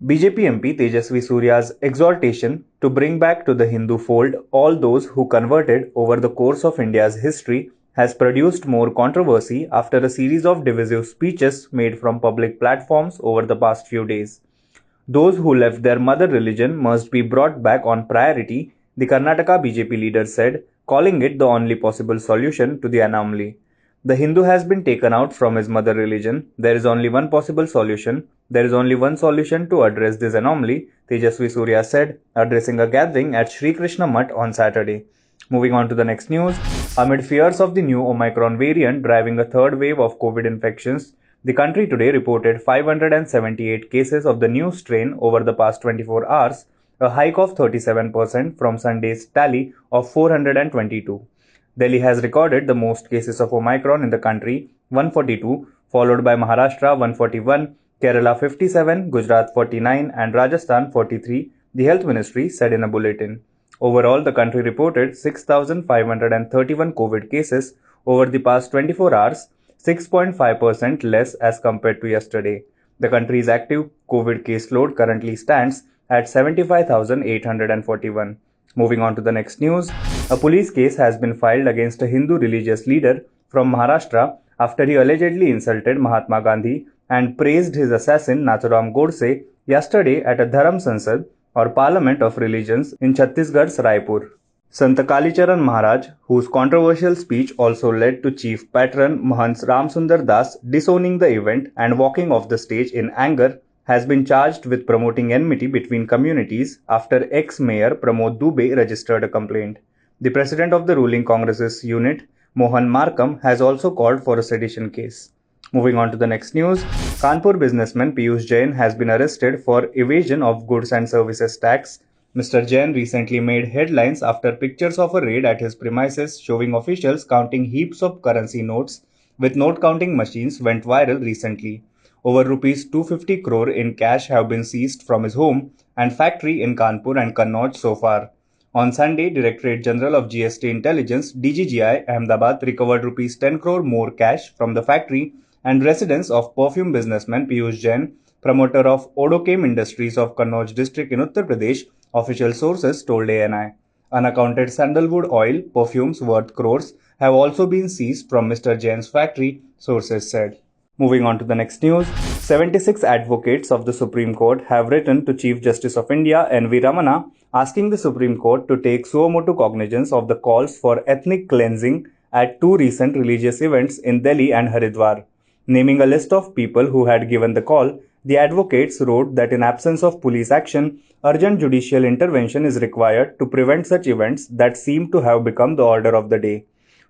BJP MP Tejasvi Surya's exhortation to bring back to the Hindu fold all those who converted over the course of India's history has produced more controversy after a series of divisive speeches made from public platforms over the past few days. Those who left their mother religion must be brought back on priority, the Karnataka BJP leader said, calling it the only possible solution to the anomaly. The Hindu has been taken out from his mother religion. There is only one possible solution. There is only one solution to address this anomaly, Tejasvi Surya said, addressing a gathering at Sri Krishna Mutt on Saturday. Moving on to the next news. Amid fears of the new Omicron variant driving a third wave of COVID infections, the country today reported 578 cases of the new strain over the past 24 hours, a hike of 37% from Sunday's tally of 422. Delhi has recorded the most cases of Omicron in the country, 142, followed by Maharashtra 141, Kerala 57, Gujarat 49 and Rajasthan 43, the Health Ministry said in a bulletin. Overall, the country reported 6,531 COVID cases over the past 24 hours, 6.5% less as compared to yesterday. The country's active COVID caseload currently stands at 75,841. Moving on to the next news, a police case has been filed against a Hindu religious leader from Maharashtra after he allegedly insulted Mahatma Gandhi and praised his assassin Nathuram Godse yesterday at a Dharam Sansad or Parliament of Religions in Chhattisgarh's Raipur. Sant Kalicharan Maharaj, whose controversial speech also led to Chief Patron Mahant Ramsundar Das disowning the event and walking off the stage in anger, has been charged with promoting enmity between communities after ex-mayor Pramod Dubey registered a complaint. The president of the ruling Congress's unit, Mohan Markam, has also called for a sedition case. Moving on to the next news, Kanpur businessman Piyush Jain has been arrested for evasion of goods and services tax. Mr. Jain recently made headlines after pictures of a raid at his premises showing officials counting heaps of currency notes with note counting machines went viral recently. Over rupees 250 crore in cash have been seized from his home and factory in Kanpur and Kannauj so far. On Sunday, Directorate General of GST Intelligence DGGI Ahmedabad recovered rupees 10 crore more cash from the factory and residence of perfume businessman Piyush Jain, promoter of Odochem Industries of Kannauj district in Uttar Pradesh, official sources told ANI. Unaccounted sandalwood oil perfumes worth crores have also been seized from Mr. Jain's factory, sources said. Moving on to the next news, 76 advocates of the Supreme Court have written to Chief Justice of India N.V. Ramana asking the Supreme Court to take suo motu cognizance of the calls for ethnic cleansing at two recent religious events in Delhi and Haridwar. Naming a list of people who had given the call, the advocates wrote that in absence of police action, urgent judicial intervention is required to prevent such events that seem to have become the order of the day.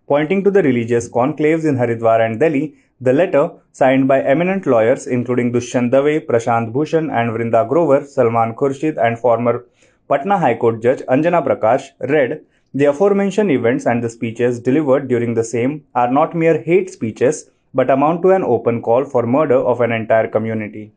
Pointing to the religious conclaves in Haridwar and Delhi, the letter, signed by eminent lawyers including Dushyant Dave, Prashant Bhushan and Vrinda Grover, Salman Khurshid and former Patna High Court Judge Anjana Prakash, read, "The aforementioned events and the speeches delivered during the same are not mere hate speeches but amount to an open call for murder of an entire community."